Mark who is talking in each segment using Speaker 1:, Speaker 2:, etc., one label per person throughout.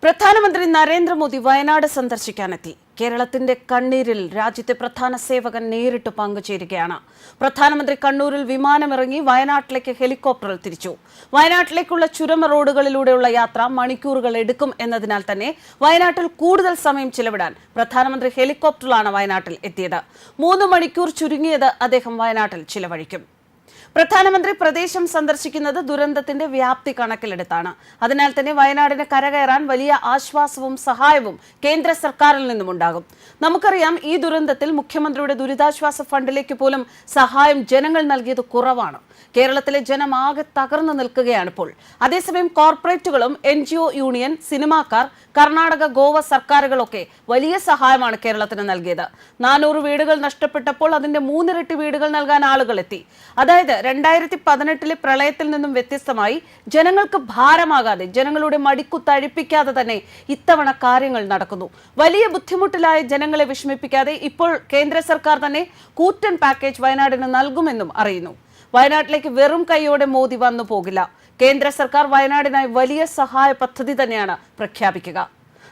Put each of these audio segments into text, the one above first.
Speaker 1: പ്രധാനമന്ത്രി നരേന്ദ്രമോദി വയനാട് സന്ദർശിക്കാനെത്തി. കേരളത്തിന്റെ കണ്ണീരിൽ രാജ്യത്തെ പ്രധാന സേവകൻ നേരിട്ട് പങ്കുചേരുകയാണ്. പ്രധാനമന്ത്രി കണ്ണൂരിൽ വിമാനമിറങ്ങി വയനാട്ടിലേക്ക് ഹെലികോപ്റ്ററിൽ തിരിച്ചു. വയനാട്ടിലേക്കുള്ള ചുരം റോഡുകളിലൂടെയുള്ള യാത്ര മണിക്കൂറുകൾ എടുക്കും എന്നതിനാൽ തന്നെ വയനാട്ടിൽ കൂടുതൽ സമയം ചിലവിടാൻ പ്രധാനമന്ത്രി ഹെലികോപ്റ്ററിലാണ് വയനാട്ടിൽ എത്തിയത്. 3 മണിക്കൂർ ചുരുങ്ങിയത് അദ്ദേഹം വയനാട്ടിൽ ചിലവഴിക്കും. പ്രധാനമന്ത്രി പ്രദേശം സന്ദർശിക്കുന്നത് ദുരന്തത്തിന്റെ വ്യാപ്തി കണക്കിലെടുത്താണ്. അതിനാൽ തന്നെ വയനാടിന് കരകയറാൻ വലിയ ആശ്വാസവും സഹായവും കേന്ദ്ര സർക്കാരിൽ നിന്നുമുണ്ടാകും. നമുക്കറിയാം, ഈ ദുരന്തത്തിൽ മുഖ്യമന്ത്രിയുടെ ദുരിതാശ്വാസ ഫണ്ടിലേക്ക് പോലും സഹായം ജനങ്ങൾ നൽകിയത് കുറവാണ്. കേരളത്തിലെ ജനം ആകെ തകർന്നു നിൽക്കുകയാണിപ്പോൾ. അതേസമയം കോർപ്പറേറ്റുകളും NGO യൂണിയൻ, സിനിമാക്കാർ, കർണാടക, ഗോവ സർക്കാരുകളൊക്കെ വലിയ സഹായമാണ് കേരളത്തിന് നൽകിയത്. 400 വീടുകൾ നഷ്ടപ്പെട്ടപ്പോൾ അതിന്റെ 3 ഇരട്ടി വീടുകൾ നൽകാൻ ആളുകൾ എത്തി. അതായത് 2018 പ്രളയത്തിൽ നിന്നും വ്യത്യസ്തമായി ജനങ്ങൾക്ക് ഭാരമാകാതെ, ജനങ്ങളുടെ മടിക്കുത്തഴിപ്പിക്കാതെ തന്നെ ഇത്തവണ കാര്യങ്ങൾ നടക്കുന്നു. വലിയ ബുദ്ധിമുട്ടിലായ ജനങ്ങളെ വിഷമിപ്പിക്കാതെ ഇപ്പോൾ കേന്ദ്ര സർക്കാർ തന്നെ കൂറ്റൻ പാക്കേജ് വയനാടിന് നൽകുമെന്നും അറിയുന്നു. വയനാട്ടിലേക്ക് വെറും കൈയോടെ മോദി വന്നു പോകില്ല. കേന്ദ്ര സർക്കാർ വയനാടിനായി വലിയ സഹായ പദ്ധതി തന്നെയാണ് പ്രഖ്യാപിക്കുക.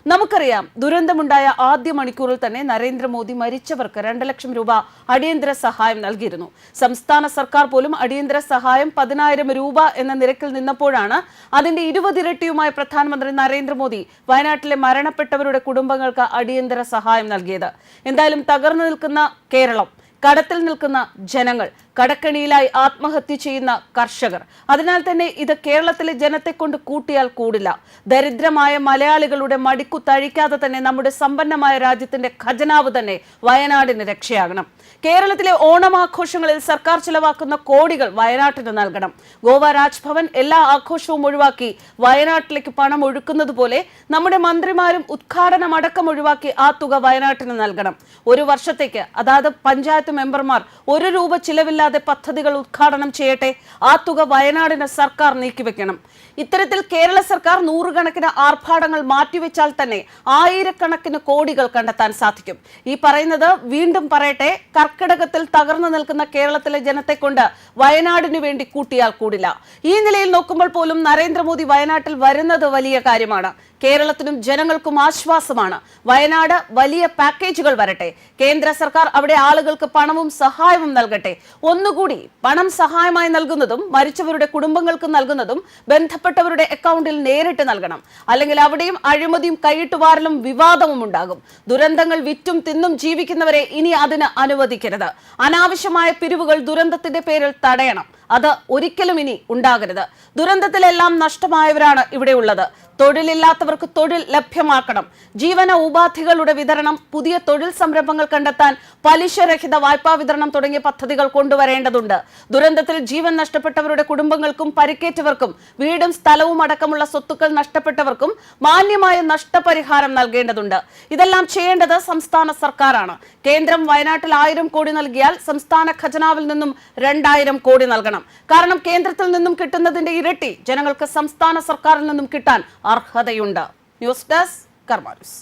Speaker 1: നമുക്കറിയാം, ദുരന്തമുണ്ടായ ആദ്യ മണിക്കൂറിൽ തന്നെ നരേന്ദ്രമോദി മരിച്ചവർക്ക് 2 ലക്ഷം രൂപ അടിയന്തര സഹായം നൽകിയിരുന്നു. സംസ്ഥാന സർക്കാർ പോലും അടിയന്തര സഹായം 10,000 രൂപ എന്ന നിരക്കിൽ നിന്നപ്പോഴാണ് അതിന്റെ 20 ഇരട്ടിയുമായി പ്രധാനമന്ത്രി നരേന്ദ്രമോദി വയനാട്ടിലെ മരണപ്പെട്ടവരുടെ കുടുംബങ്ങൾക്ക് അടിയന്തര സഹായം നൽകിയത്. എന്തായാലും തകർന്നു നിൽക്കുന്ന കേരളം, കടത്തിൽ നിൽക്കുന്ന ജനങ്ങൾ, കടക്കണിയിലായി ആത്മഹത്യ ചെയ്യുന്ന കർഷകർ, അതിനാൽ തന്നെ ഇത് കേരളത്തിലെ ജനത്തെ കൊണ്ട് കൂട്ടിയാൽ കൂടില്ല. ദരിദ്രമായ മലയാളികളുടെ മടിക്കുത്തഴിക്കാതെ തന്നെ നമ്മുടെ സമ്പന്നമായ രാജ്യത്തിന്റെ ഖജനാവ് തന്നെ വയനാടിന് രക്ഷയാകണം. കേരളത്തിലെ ഓണം ആഘോഷങ്ങളിൽ സർക്കാർ ചിലവാക്കുന്ന കോടികൾ വയനാട്ടിന് നൽകണം. ഗോവ രാജ്ഭവൻ എല്ലാ ആഘോഷവും ഒഴിവാക്കി വയനാട്ടിലേക്ക് പണം ഒഴുക്കുന്നത് പോലെ നമ്മുടെ മന്ത്രിമാരും ഉദ്ഘാടനം അടക്കം ഒഴിവാക്കി ആ തുക വയനാട്ടിന് നൽകണം. 1 വർഷത്തേക്ക്, അതായത് പഞ്ചായത്ത് മെമ്പർമാർ 1 രൂപ ചിലവില്ലാതെ പദ്ധതികൾ ഉദ്ഘാടനം ചെയ്യട്ടെ. ആ തുക വയനാടിന് സർക്കാർ നീക്കിവെക്കണം. ഇത്തരത്തിൽ കേരള സർക്കാർ 100 കണക്കിന് ആർഭാടങ്ങൾ മാറ്റിവെച്ചാൽ തന്നെ 1000 കണക്കിന് കോടികൾ കണ്ടെത്താൻ സാധിക്കും. ഈ പറയുന്നത് വീണ്ടും പറയട്ടെ, കർക്കിടകത്തിൽ തകർന്നു നിൽക്കുന്ന കേരളത്തിലെ ജനത്തെ കൊണ്ട് വയനാടിന് വേണ്ടി കൂട്ടിയാൽ കൂടില്ല. ഈ നിലയിൽ നോക്കുമ്പോൾ പോലും നരേന്ദ്രമോദി വയനാട്ടിൽ വരുന്നത് വലിയ കാര്യമാണ്. കേരളത്തിനും ജനങ്ങൾക്കും ആശ്വാസമാണ്. വയനാട് വലിയ പാക്കേജുകൾ വരട്ടെ. കേന്ദ്ര സർക്കാർ അവിടെ ആളുകൾക്ക് പണവും സഹായവും നൽകട്ടെ. ഒന്നുകൂടി, പണം സഹായമായി നൽകുന്നതും മരിച്ചവരുടെ കുടുംബങ്ങൾക്ക് നൽകുന്നതും ബന്ധപ്പെട്ടവരുടെ അക്കൗണ്ടിൽ നേരിട്ട് നൽകണം. അല്ലെങ്കിൽ അവിടെയും അഴിമതിയും കൈയിട്ടുവാരലും വിവാദവും ഉണ്ടാകും. ദുരന്തങ്ങൾ വിറ്റും തിന്നും ജീവിക്കുന്നവരെ ഇനി അതിന് അനുവദിക്കരുത്. അനാവശ്യമായ പിരിവുകൾ ദുരന്തത്തിന്റെ പേരിൽ തടയണം. അത് ഒരിക്കലും ഇനി ഉണ്ടാകരുത്. ദുരന്തത്തിലെല്ലാം നഷ്ടമായവരാണ് ഇവിടെ ഉള്ളത്. തൊഴിലില്ലാത്തവർക്ക് തൊഴിൽ ലഭ്യമാക്കണം. ജീവന ഉപാധികളുടെ വിതരണം, പുതിയ തൊഴിൽ സംരംഭങ്ങൾ കണ്ടെത്താൻ പലിശരഹിത വായ്പാ വിതരണം തുടങ്ങിയ പദ്ധതികൾ കൊണ്ടുവരേണ്ടതുണ്ട്. ദുരന്തത്തിൽ ജീവൻ നഷ്ടപ്പെട്ടവരുടെ കുടുംബങ്ങൾക്കും പരിക്കേറ്റവർക്കും വീടും സ്ഥലവും അടക്കമുള്ള സ്വത്തുക്കൾ നഷ്ടപ്പെട്ടവർക്കും മാന്യമായ നഷ്ടപരിഹാരം നൽകേണ്ടതുണ്ട്. ഇതെല്ലാം ചെയ്യേണ്ടത് സംസ്ഥാന സർക്കാരാണ്. കേന്ദ്രം വയനാട്ടിൽ 1000 കോടി നൽകിയാൽ സംസ്ഥാന ഖജനാവിൽ നിന്നും 2000 കോടി നൽകണം. കാരണം കേന്ദ്രത്തിൽ നിന്നും കിട്ടുന്നതിന്റെ ഇരട്ടി ജനങ്ങൾക്ക് സംസ്ഥാന സർക്കാരിൽ നിന്നും കിട്ടാൻ അർഹതയുണ്ട്. ന്യൂസ് ഡെസ്ക്, കർമ്മ ന്യൂസ്.